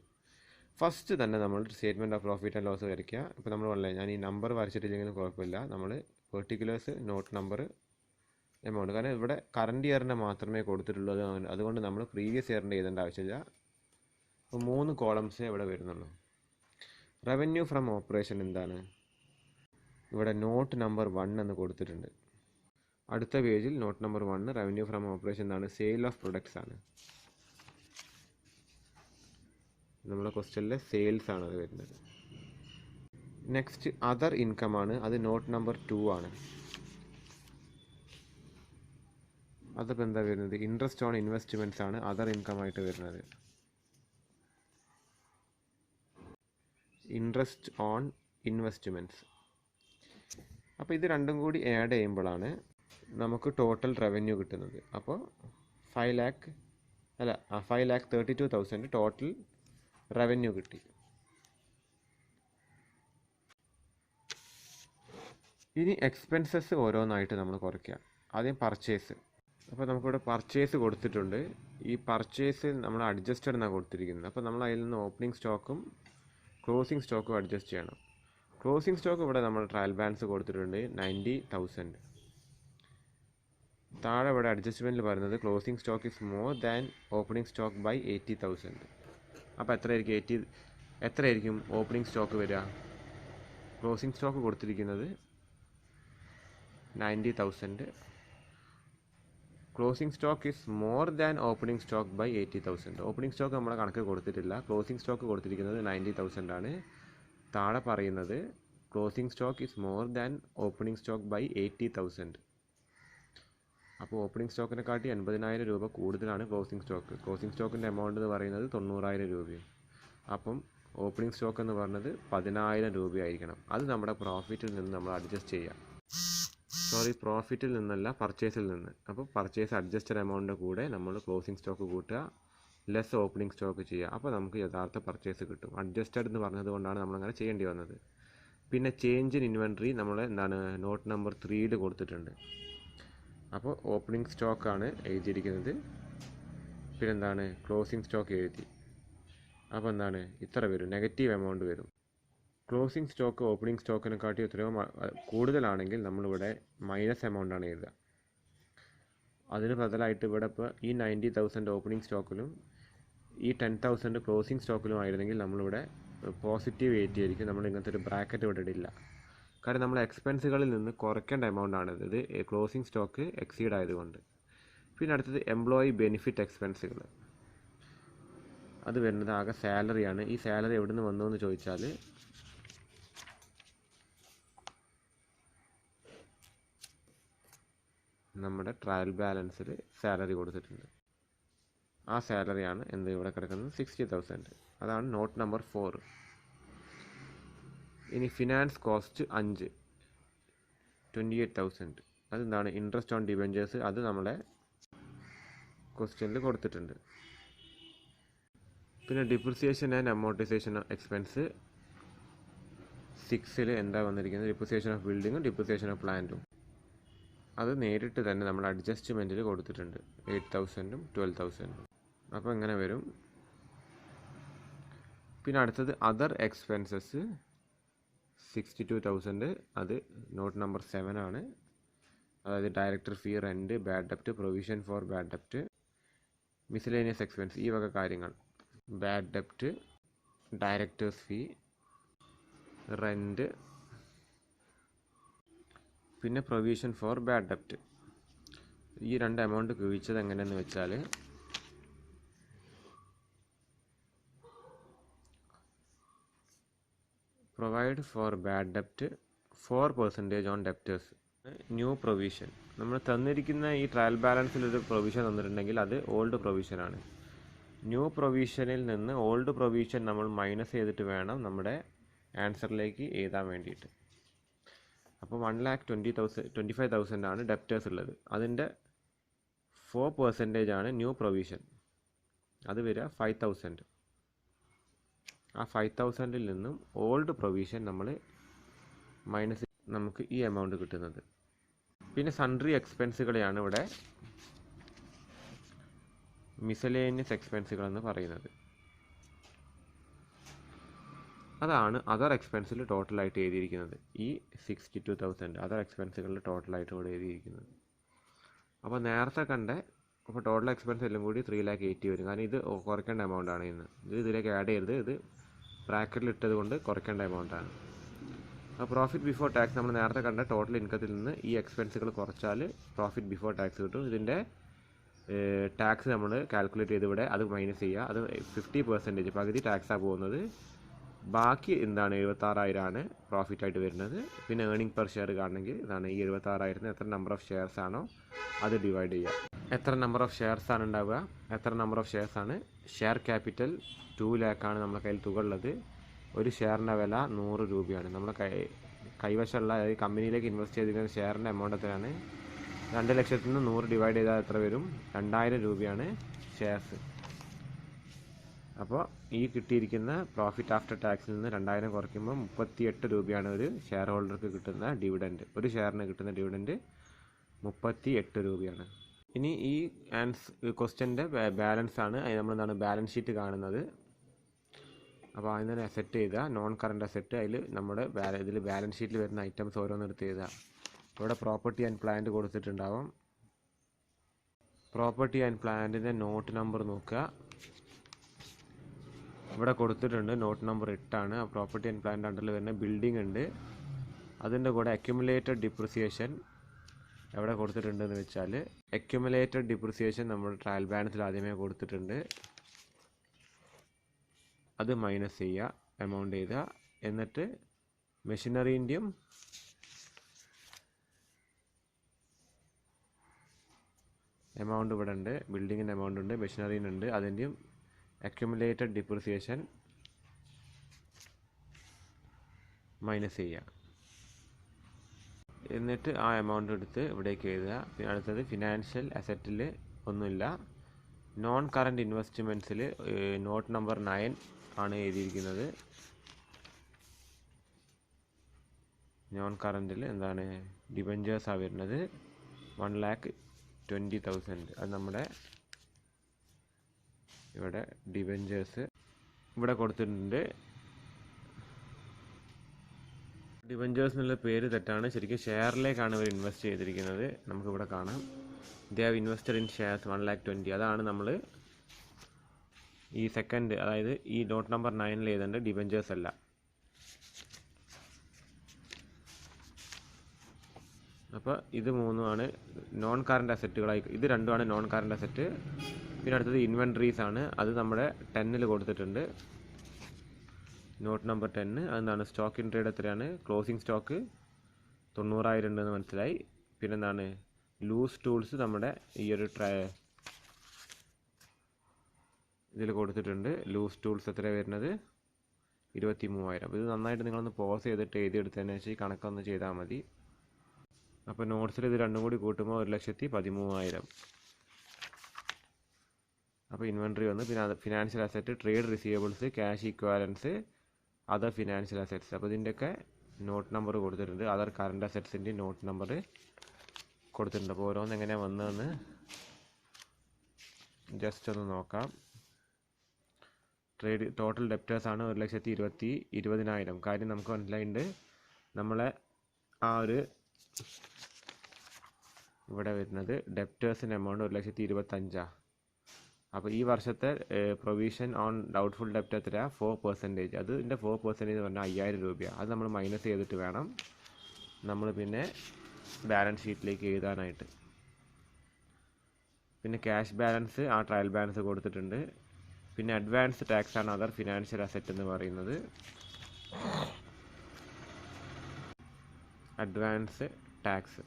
ഫസ്റ്റ് തന്നെ നമ്മൾ statement of profit and loss വരയ്ക്കുക. ഇപ്പോൾ നമ്മൾ പറഞ്ഞില്ലേ, ഞാൻ ഈ നമ്പർ വരച്ചിട്ടില്ലെങ്കിലും കുഴപ്പമില്ല, നമ്മൾ പെർട്ടിക്കുലേഴ്സ് നോട്ട് നമ്പർ എമൗണ്ട്. കാരണം ഇവിടെ കറണ്ട് ഇയറിൻ്റെ മാത്രമേ കൊടുത്തിട്ടുള്ളൂ, അതുകൊണ്ട് നമ്മൾ പ്രീവിയസ് ഇയറിൻ്റെ എഴുതേണ്ട ആവശ്യമില്ല. അപ്പോൾ 3 കോളംസേ ഇവിടെ വരുന്നുള്ളൂ. റവന്യൂ ഫ്രം ഓപ്പറേഷൻ എന്താണ്, ഇവിടെ നോട്ട് നമ്പർ 1 എന്ന് കൊടുത്തിട്ടുണ്ട്. അടുത്ത പേജിൽ not number 1 revenue from operation എന്താണ്, സെയിൽ ഓഫ് പ്രൊഡക്ട്സ് ആണ്. നമ്മുടെ ക്വസ്റ്റ്യനിലെ സെയിൽസ് ആണ് അത് വരുന്നത്. നെക്സ്റ്റ് അതർ ഇൻകം ആണ്, അത് നോട്ട് നമ്പർ 2 ആണ്. അതിപ്പോൾ എന്താ വരുന്നത്, ഇൻട്രസ്റ്റ് ഓൺ ഇൻവെസ്റ്റ്മെൻറ്റ്സ് ആണ് അതർ ഇൻകം ആയിട്ട് വരുന്നത്. Interest on investments. അപ്പോൾ ഇത് രണ്ടും കൂടി ആഡ് ചെയ്യുമ്പോഴാണ് നമുക്ക് ടോട്ടൽ റവന്യൂ കിട്ടുന്നത്. അപ്പോൾ 5,32,000 ടോട്ടൽ റവന്യൂ കിട്ടി. ഇനി എക്സ്പെൻസസ് ഓരോന്നായിട്ട് നമ്മൾ കുറയ്ക്കുക. ആദ്യം പർച്ചേസ്. അപ്പോൾ നമുക്കിവിടെ പർച്ചേസ് കൊടുത്തിട്ടുണ്ട്. ഈ പർച്ചേസ് നമ്മൾ അഡ്ജസ്റ്റഡ് എന്നാണ് കൊടുത്തിരിക്കുന്നത്. അപ്പോൾ നമ്മൾ അതിൽ നിന്ന് ഓപ്പണിംഗ് സ്റ്റോക്കും ക്ലോസിംഗ് സ്റ്റോക്കും അഡ്ജസ്റ്റ് ചെയ്യണം. ക്ലോസിംഗ് സ്റ്റോക്ക് ഇവിടെ നമ്മൾ ട്രയൽ ബാലൻസ് കൊടുത്തിട്ടുണ്ട് 90,000. താഴെ ഇവിടെ അഡ്ജസ്റ്റ്മെൻറ്റിൽ പറയുന്നത് closing stock is more than opening stock by 80,000. അപ്പോൾ എത്രയായിരിക്കും ഓപ്പണിംഗ് സ്റ്റോക്ക് വരിക? ക്ലോസിംഗ് സ്റ്റോക്ക് കൊടുത്തിരിക്കുന്നത് 90,000. Closing stock is more than opening stock by 80,000. Opening stock നമ്മളെ കണക്ക് കൊടുത്തിട്ടില്ല. ക്ലോസിംഗ് സ്റ്റോക്ക് കൊടുത്തിരിക്കുന്നത് 90,000 ആണ്. താഴെ പറയുന്നത് closing stock is more than opening stock by 80,000. അപ്പോൾ ഓപ്പണിംഗ് സ്റ്റോക്കിനെക്കാട്ടി 80,000 രൂപ കൂടുതലാണ് ക്ലോസിംഗ് സ്റ്റോക്ക്. ക്ലോസിംഗ് സ്റ്റോക്കിൻ്റെ എമൗണ്ട് എന്ന് പറയുന്നത് 90,000 രൂപയും. അപ്പം ഓപ്പണിംഗ് സ്റ്റോക്ക് എന്ന് പറഞ്ഞത് 10,000 രൂപയായിരിക്കണം. അത് നമ്മുടെ പ്രോഫിറ്റിൽ നിന്ന് നമ്മൾ അഡ്ജസ്റ്റ് ചെയ്യാം. പ്രോഫിറ്റിൽ നിന്നല്ല, പർച്ചേസിൽ നിന്ന്. അപ്പോൾ പർച്ചേസ് അഡ്ജസ്റ്റഡ് എമൗണ്ടിൻ്റെ കൂടെ നമ്മൾ ക്ലോസിംഗ് സ്റ്റോക്ക് കൂട്ടുക, ലെസ് ഓപ്പണിംഗ് സ്റ്റോക്ക് ചെയ്യുക. അപ്പോൾ നമുക്ക് യഥാർത്ഥ പർച്ചേസ് കിട്ടും. അഡ്ജസ്റ്റഡ് എന്ന് പറഞ്ഞത് കൊണ്ടാണ് നമ്മളങ്ങനെ ചെയ്യേണ്ടി വന്നത്. പിന്നെ ചേഞ്ച് ഇൻ ഇൻവെൻട്രി നമ്മൾ നോട്ട് നമ്പർ 3 കൊടുത്തിട്ടുണ്ട്. അപ്പോൾ ഓപ്പണിംഗ് സ്റ്റോക്കാണ് എഴുതിയിരിക്കുന്നത്, പിന്നെന്താണ് ക്ലോസിംഗ് സ്റ്റോക്ക് എഴുതി. അപ്പോൾ ഇത്ര വരും, നെഗറ്റീവ് എമൗണ്ട് വരും. ക്ലോസിംഗ് സ്റ്റോക്ക് ഓപ്പണിംഗ് സ്റ്റോക്കിനെക്കാട്ടി എത്രയോ കൂടുതലാണെങ്കിൽ നമ്മളിവിടെ മൈനസ് എമൗണ്ടാണ് എഴുതുക. അതിന് ബദലായിട്ട് ഇവിടെ ഇപ്പോൾ ഈ 90,000 ഓപ്പണിംഗ് സ്റ്റോക്കിലും ഈ 10,000 ക്ലോസിംഗ് സ്റ്റോക്കിലും ആയിരുന്നെങ്കിൽ നമ്മളിവിടെ പോസിറ്റീവ് 80 ആയിരിക്കും. നമ്മൾ ഇങ്ങനത്തെ ഒരു ബ്രാക്കറ്റ് ഇവിടെ ഇടില്ല. കാരണം നമ്മൾ എക്സ്പെൻസുകളിൽ നിന്ന് കുറയ്ക്കേണ്ട എമൗണ്ടാണിത്. ഇത് ക്ലോസിംഗ് സ്റ്റോക്ക് എക്സീഡ് ആയതുകൊണ്ട്. പിന്നെ അടുത്തത് എംപ്ലോയി ബെനിഫിറ്റ് എക്സ്പെൻസുകൾ. അത് വരുന്നത് ആകെ സാലറിയാണ്. ഈ സാലറി എവിടെ നിന്ന് വന്നു എന്ന് ചോദിച്ചാൽ നമ്മുടെ ട്രയൽ ബാലൻസിൽ സാലറി കൊടുത്തിട്ടുണ്ട്. ആ സാലറിയാണ് ഇവിടെ കിടക്കുന്നത് 60,000. അതാണ് നോട്ട് നമ്പർ 4. ഇനി ഫിനാൻസ് കോസ്റ്റ് 5, 28,000. അതെന്താണ് ഇൻട്രസ്റ്റ് ഓൺ ഡിബെഞ്ചേഴ്സ്. അത് നമ്മളെ ക്വസ്റ്റ്യനിൽ കൊടുത്തിട്ടുണ്ട്. പിന്നെ ഡിപ്രിസിയേഷൻ ആൻഡ് അമോർട്ടൈസേഷൻ എക്സ്പെൻസ് 6 എന്താ വന്നിരിക്കുന്നത്, ഡിപ്രിസിയേഷൻ ഓഫ് ബിൽഡിങ്ങും ഡിപ്രിസിയേഷൻ ഓഫ് പ്ലാന്റും. അത് നേരിട്ട് തന്നെ നമ്മൾ അഡ്ജസ്റ്റ്മെൻറ്റിൽ കൊടുത്തിട്ടുണ്ട്, 8,000ഉം 12,000ഉം. അപ്പോൾ എങ്ങനെ വരും. പിന്നെ അടുത്തത് അതർ എക്സ്പെൻസസ് 62,000. അത് നോട്ട് നമ്പർ 7 ആണ്. അതായത് director fee, rent, bad ഡെപ്റ്റ്, provision for bad ഡെപ്റ്റ്, miscellaneous expense, ഈ വക കാര്യങ്ങൾ. ബാഡ് ഡെപ്റ്റ്, ഡയറക്ടേഴ്സ് ഫീ, റെൻറ്റ്, പിന്നെ പ്രൊവിഷൻ ഫോർ ബാഡ് ഡെപ്റ്റ്. ഈ 2 എമൗണ്ട് കുഴിച്ചത് എങ്ങനെയെന്ന് വെച്ചാൽ provide four bad ഡെപ്റ്റ് 4% on debtors. New provision, നമ്മൾ തന്നിരിക്കുന്ന ഈ ട്രയൽ ബാലൻസിലൊരു പ്രൊവിഷൻ തന്നിട്ടുണ്ടെങ്കിൽ അത് ഓൾഡ് പ്രൊവിഷനാണ്. ന്യൂ പ്രൊവിഷനിൽ നിന്ന് ഓൾഡ് പ്രൊവിഷൻ നമ്മൾ മൈനസ് ചെയ്തിട്ട് വേണം നമ്മുടെ ആൻസറിലേക്ക് എഴുതാൻ വേണ്ടിയിട്ട്. അപ്പോൾ 1,25,000 ആണ് ഡെപ്റ്റേഴ്സ് ഉള്ളത്. അതിൻ്റെ 4% ആണ് ന്യൂ പ്രൊവിഷൻ. അത് വരിക 5,000. ആ 5,000ൽ നിന്നും ഓൾഡ് പ്രൊവിഷൻ നമ്മൾ മൈനസ് നമുക്ക് ഈ എമൗണ്ട് കിട്ടുന്നത്. പിന്നെ സൺട്രി എക്സ്പെൻസുകളെയാണ് ഇവിടെ മിസലേനിയസ് എക്സ്പെൻസുകളെന്ന് പറയുന്നത്. അതാണ് അതർ എക്സ്പെൻസിൽ ടോട്ടലായിട്ട് എഴുതിയിരിക്കുന്നത്. ഈ 62,000 അതർ എക്സ്പെൻസുകളിൽ ടോട്ടലായിട്ട് ഇവിടെ എഴുതിയിരിക്കുന്നത്. അപ്പോൾ നേരത്തെ അപ്പോൾ ടോട്ടൽ എക്സ്പെൻസ് എല്ലാം കൂടി 3,80,000 വരും. കാരണം ഇത് കുറയ്ക്കേണ്ട എമൗണ്ടാണ്. ഇത് ഇതിലേക്ക് ആഡ് ചെയ്യരുത്, ഇത് ബ്രാക്കറ്റിൽ ഇട്ടത് കൊണ്ട് കുറയ്ക്കേണ്ട എമൗണ്ടാണ്. അപ്പോൾ പ്രോഫിറ്റ് ബിഫോർ ടാക്സ് നമ്മൾ നേരത്തെ ടോട്ടൽ ഇൻകത്തിൽ നിന്ന് ഈ എക്സ്പെൻസുകൾ കുറച്ചാൽ പ്രോഫിറ്റ് ബിഫോർ ടാക്സ് കിട്ടും. ഇതിൻ്റെ ടാക്സ് നമ്മൾ കാൽക്കുലേറ്റ് ചെയ്ത് ഇവിടെ അത് മൈനസ് ചെയ്യുക. അത് 50%, പകുതി ടാക്സാണ് പോകുന്നത്. ബാക്കി 76,000 ആണ് പ്രോഫിറ്റായിട്ട് വരുന്നത്. പിന്നെ ഏർണിംഗ് പെർ ഷെയർ കാണണമെങ്കിൽ ഈ 76,000 എത്ര നമ്പർ ഓഫ് ഷെയർസ് ആണോ അത് ഡിവൈഡ് ചെയ്യുക. എത്ര നമ്പർ ഓഫ് ഷെയർസ് ആണ് ഉണ്ടാവുക, എത്ര നമ്പർ ഓഫ് ഷെയർസ് ആണ്. ഷെയർ ക്യാപിറ്റൽ 2 lakh ആണ് നമ്മുടെ കയ്യിൽ തുക ഉള്ളത്. ഒരു ഷെയറിൻ്റെ വില 100 രൂപയാണ്. നമ്മുടെ കൈവശമുള്ള കമ്പനിയിലേക്ക് ഇൻവെസ്റ്റ് ചെയ്തിരിക്കുന്ന ഷെയറിൻ്റെ എമൗണ്ട് എത്രയാണ്, 2,00,000 നിന്ന് 100 ഡിവൈഡ് ചെയ്താൽ എത്ര വരും, 2,000 രൂപയാണ് ഷെയർസ്. അപ്പോൾ ഈ കിട്ടിയിരിക്കുന്ന പ്രോഫിറ്റ് ആഫ്റ്റർ ടാക്സിൽ നിന്ന് 2,000 കുറയ്ക്കുമ്പോൾ 38 രൂപയാണ് ഒരു ഷെയർ ഹോൾഡർക്ക് കിട്ടുന്ന ഡിവിഡൻഡ്. ഒരു ഷെയറിന് കിട്ടുന്ന ഡിവിഡൻഡ് 38 രൂപയാണ്. ഇനി ഈ ക്വസ്റ്റ്യൻ്റെ ബാലൻസ് ആണ് നമ്മൾ ബാലൻസ് ഷീറ്റ് കാണുന്നത്. അപ്പോൾ അതിന് തന്നെ അസെറ്റ് ചെയ്താൽ നോൺ കറണ്ട് അസെറ്റ്, അതിൽ നമ്മുടെ ഇതിൽ ബാലൻസ് ഷീറ്റിൽ വരുന്ന ഐറ്റംസ് ഓരോന്നെടുത്ത് ചെയ്താൽ ഇവിടെ പ്രോപ്പർട്ടി ആൻഡ് പ്ലാന്റ് കൊടുത്തിട്ടുണ്ടാവും. പ്രോപ്പർട്ടി ആൻഡ് പ്ലാന്റിൻ്റെ നോട്ട് നമ്പർ നോക്കുക, ഇവിടെ കൊടുത്തിട്ടുണ്ട്. നോട്ട് നമ്പർ 8 ആണ്. ആ പ്രോപ്പർട്ടി ആൻഡ് പ്ലാന്റ് അണ്ടറിൽ വരുന്ന ബിൽഡിംഗ് ഉണ്ട്. അതിൻ്റെ കൂടെ അക്യുമുലേറ്റഡ് ഡിപ്രിസിയേഷൻ എവിടെ കൊടുത്തിട്ടുണ്ടെന്ന് വെച്ചാൽ അക്യുമുലേറ്റഡ് ഡിപ്രിസിയേഷൻ നമ്മൾ ട്രയൽ ബാലൻസിൽ ആദ്യമേ കൊടുത്തിട്ടുണ്ട്. അത് മൈനസ് ചെയ്യുക, എമൗണ്ട് ചെയ്യുക. എന്നിട്ട് മെഷീനറീൻ്റെയും എമൗണ്ട് ഇവിടെ ഉണ്ട്, ബിൽഡിങ്ങിൻ്റെ എമൗണ്ട് ഉണ്ട്, മെഷീനറീനുണ്ട്, അതിൻ്റെയും അക്യുമുലേറ്റഡ് ഡിപ്രിസിയേഷൻ മൈനസ് ചെയ്യുക. എന്നിട്ട് ആ എമൗണ്ട് എടുത്ത് ഇവിടേക്ക് എഴുതുക. പിന്നെ അടുത്തത് ഫിനാൻഷ്യൽ അസറ്റിൽ ഒന്നുമില്ല. നോൺ കറൻറ്റ് ഇൻവെസ്റ്റ്മെൻറ്റ്സിൽ നോട്ട് നമ്പർ 9 ആണ് എഴുതിയിരിക്കുന്നത്. നോൺ കറൻറ്റിൽ എന്താണ് ഡിബഞ്ചേഴ്സാണ് വരുന്നത് 1,20,000. അത് നമ്മുടെ ഇവിടെ ഡിബഞ്ചേഴ്സ് ഇവിടെ കൊടുത്തിട്ടുണ്ട്. ഡിബഞ്ചേഴ്സ് എന്നുള്ള പേര് തെറ്റാണ്, ശരിക്കും ഷെയറിലേക്കാണ് ഇവർ ഇൻവെസ്റ്റ് ചെയ്തിരിക്കുന്നത്. നമുക്കിവിടെ കാണാം they have invested in shares 1,20,000. അതാണ് നമ്മൾ ഈ സെക്കൻഡ്, അതായത് ഈ നോട്ട് നമ്പർ 9 എഴുതേണ്ട ഡിബഞ്ചേഴ്സ് അല്ല. അപ്പോൾ ഇത് മൂന്നുമാണ് നോൺ കറൻറ്റ് അസറ്റുകളായി, ഇത് രണ്ടുമാണ് നോൺ കറൻറ്റ് അസറ്റ്. പിന്നെ അടുത്തത് ഇൻവെൻട്രീസ് ആണ്, അത് നമ്മുടെ 10 കൊടുത്തിട്ടുണ്ട്, നോട്ട് നമ്പർ 10. അതെന്താണ് സ്റ്റോക്ക് ഇൻ ട്രേഡ് എത്രയാണ്, ക്ലോസിംഗ് സ്റ്റോക്ക് 90,000 ഉണ്ടെന്ന് മനസ്സിലായി. പിന്നെന്താണ് ലൂസ് ടൂൾസ് നമ്മുടെ ഈ ഒരു ഇതിൽ കൊടുത്തിട്ടുണ്ട്. ലൂസ് ടൂൾസ് എത്ര വരുന്നത് 23,000. ഇത് നന്നായിട്ട് നിങ്ങളൊന്ന് പോസ് ചെയ്തിട്ട് എഴുതിയെടുത്തതിന് ശേഷം ഈ കണക്കൊന്ന് ചെയ്താൽ മതി. അപ്പോൾ നോട്ട്സിൽ ഇത് രണ്ടും കൂടി കൂട്ടുമ്പോൾ 1,13,000. അപ്പോൾ ഇൻവെൻട്രി വന്ന് പിന്നെ financial asset, trade receivables, cash equivalence, other financial assets. അപ്പോൾ ഇതിൻ്റെയൊക്കെ നോട്ട് നമ്പർ കൊടുത്തിട്ടുണ്ട്. അതർ കറണ്ട് അസറ്റ്സിൻ്റെ നോട്ട് നമ്പർ കൊടുത്തിട്ടുണ്ട്. അപ്പോൾ ഓരോന്ന് എങ്ങനെയാണ് വന്നതെന്ന് ജസ്റ്റ് ഒന്ന് നോക്കാം. ട്രേഡ് ടോട്ടൽ ഡെപ്റ്റേഴ്സ് ആണ് 1,20,000. കാര്യം നമുക്ക് മനസ്സിലായിട്ടുണ്ട്, നമ്മളെ ആ ഒരു ഇവിടെ വരുന്നത് ഡെപ്റ്റേഴ്സിൻ്റെ എമൗണ്ട് 1,25,000. അപ്പോൾ ഈ വർഷത്തെ പ്രൊവിഷൻ ഓൺ ഡൗട്ട്ഫുൾ ഡെപ്റ്റ് എത്ര 4%. അതിൻ്റെ 4% എന്ന് പറഞ്ഞാൽ 5,000 രൂപയാണ്. അത് നമ്മൾ മൈനസ് ചെയ്തിട്ട് വേണം നമ്മൾ പിന്നെ ബാലൻസ് ഷീറ്റിലേക്ക് എഴുതാനായിട്ട്. പിന്നെ ക്യാഷ് ബാലൻസ് ആ ട്രയൽ ബാലൻസ് കൊടുത്തിട്ടുണ്ട്. പിന്നെ അഡ്വാൻസ് ടാക്സ് ആണ് അതർ ഫിനാൻഷ്യൽ അസറ്റ് എന്ന് പറയുന്നത്. അഡ്വാൻസ് ടാക്സ്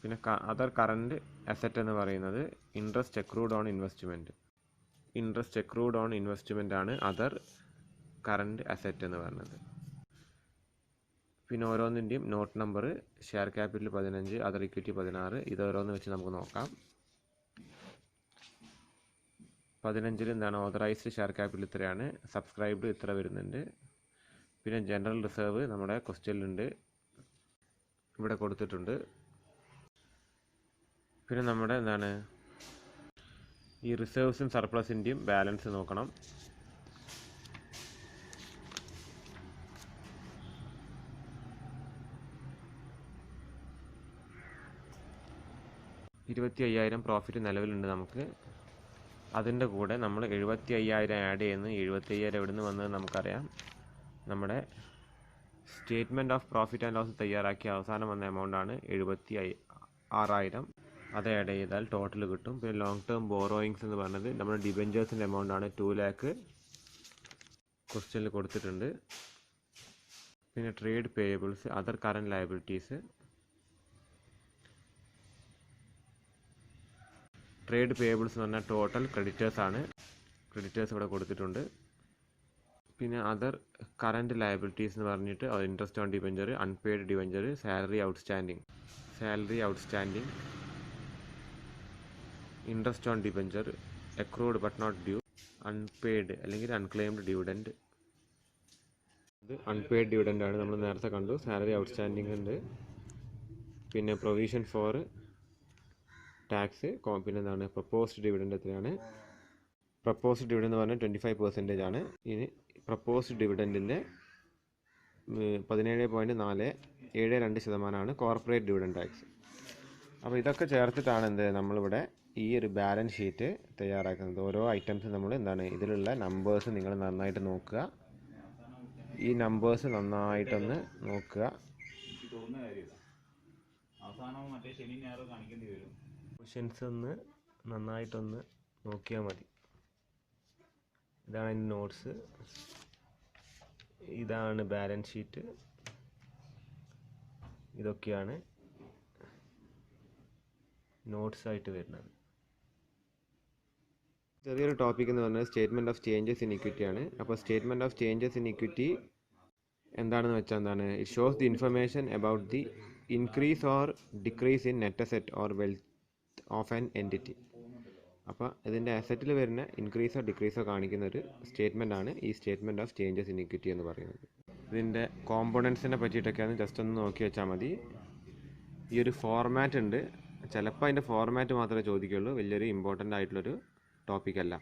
പിന്നെ അതർ കറൻറ്റ് അസറ്റ് എന്ന് പറയുന്നത് interest accrued on investment. Interest accrued on investment ആണ് അതർ കറൻറ്റ് അസറ്റ് എന്ന് പറയുന്നത്. പിന്നെ ഓരോന്നിൻ്റെയും note number, share capital 15, other equity 16. ഇത് ഓരോന്ന് വെച്ച് നമുക്ക് നോക്കാം. 15 എന്താണ് ഓതറൈസ്ഡ് ഷെയർ ക്യാപിറ്റൽ ഇത്രയാണ്, സബ്സ്ക്രൈബ്ഡ് ഇത്ര വരുന്നുണ്ട്. പിന്നെ ജനറൽ റിസർവ് നമ്മുടെ ക്വസ്റ്റ്യനിലുണ്ട്, ഇവിടെ കൊടുത്തിട്ടുണ്ട്. പിന്നെ നമ്മുടെ എന്താണ് ഈ റിസർവ്സും സർപ്ലസിൻ്റെയും ബാലൻസ് നോക്കണം. $25,000 പ്രോഫിറ്റ് നിലവിലുണ്ട് നമുക്ക്. അതിൻ്റെ കൂടെ നമ്മൾ 75,000 ആഡ് ചെയ്യുന്നു. 75,000 എവിടെ നിന്ന് വന്നത് നമുക്കറിയാം. നമ്മുടെ statement of profit and loss തയ്യാറാക്കിയ അവസാനം വന്ന എമൗണ്ടാണ് 76,000. അത് ആഡ് ചെയ്താൽ ടോട്ടൽ കിട്ടും. പിന്നെ ലോങ് ടേം ബോറോയിങ്സ് എന്ന് പറഞ്ഞത് നമ്മുടെ ഡിബഞ്ചേഴ്സിൻ്റെ എമൗണ്ടാണ് 2 lakh ക്വസ്റ്റ്യനിൽ കൊടുത്തിട്ടുണ്ട്. പിന്നെ trade payables, other current liabilities. Trade payables എന്ന് പറഞ്ഞാൽ ടോട്ടൽ ക്രെഡിറ്റേഴ്സ് ആണ്, ക്രെഡിറ്റേഴ്സ് ഇവിടെ കൊടുത്തിട്ടുണ്ട്. പിന്നെ അതർ കറൻറ്റ് ലയബിലിറ്റീസ് എന്ന് പറഞ്ഞിട്ട് interest on debenture, unpaid debenture, salary outstanding, interest on debenture, accrued but not due, unpaid അല്ലെങ്കിൽ അൺക്ലെയിംഡ് ഡിവിഡൻഡ്. ഇത് അൺപെയ്ഡ് ഡിവിഡൻ്റ് ആണ്, നമ്മൾ നേരത്തെ കണ്ടു. സാലറി ഔട്ട്സ്റ്റാൻഡിങ് ഉണ്ട്. പിന്നെ പ്രൊവിഷൻ ഫോർ ടാക്സ്, പിന്നെ എന്താണ് പ്രപ്പോസ്ഡ് ഡിവിഡൻഡ് എത്രയാണ്. പ്രപ്പോസ്ഡ് ഡിവിഡൻഡ് എന്ന് പറഞ്ഞാൽ 25% ആണ്. ഇനി പ്രപ്പോസ്ഡ് ഡിവിഡൻറ്റിൻ്റെ 17.472% കോർപ്പറേറ്റ് ഡിവിഡൻഡ് ടാക്സ്. അപ്പോൾ ഇതൊക്കെ ചേർത്തിട്ടാണ് നമ്മളിവിടെ ഈ ഒരു ബാലൻസ് ഷീറ്റ് തയ്യാറാക്കുന്നത്. ഓരോ ഐറ്റംസ് നമ്മൾ ഇതിലുള്ള നമ്പേഴ്സ് നിങ്ങൾ നന്നായിട്ട് നോക്കുക. ഈ നമ്പേഴ്സ് നന്നായിട്ടൊന്ന് നോക്കുക. ക്വസ്റ്റ്യൻസ് ഒന്ന് നന്നായിട്ടൊന്ന് നോക്കിയാൽ മതി. ഇതാണ് എൻ്റെ നോട്ട്സ്, ഇതാണ് ബാലൻസ് ഷീറ്റ്, ഇതൊക്കെയാണ് നോട്ട്സ് ആയിട്ട് വരുന്നത്. ചെറിയൊരു ടോപ്പിക് എന്ന് പറഞ്ഞാൽ statement of changes in equity ആണ്. അപ്പോൾ statement of changes in equity എന്താണെന്ന് വെച്ചാൽ എന്താണ്? It shows the information about the increase or decrease in net asset or wealth of an entity. അപ്പോൾ ഇതിൻ്റെ അസറ്റിൽ വരുന്ന ഇൻക്രീസോ ഡിക്രീസോ കാണിക്കുന്ന ഒരു സ്റ്റേറ്റ്മെൻ്റ് ആണ് ഈ statement of changes in equity എന്ന് പറയുന്നത്. ഇതിൻ്റെ കോമ്പോണൻസിനെ പറ്റിയിട്ടൊക്കെയാണ് ജസ്റ്റ് ഒന്ന് നോക്കി വെച്ചാൽ മതി. ഈ ഒരു ഫോർമാറ്റ് ഉണ്ട്, ചിലപ്പോൾ അതിൻ്റെ ഫോർമാറ്റ് മാത്രമേ ചോദിക്കുകയുള്ളൂ, വലിയൊരു ഇമ്പോർട്ടൻ്റ് ആയിട്ടുള്ളൊരു ടോപ്പിക്കല്ല.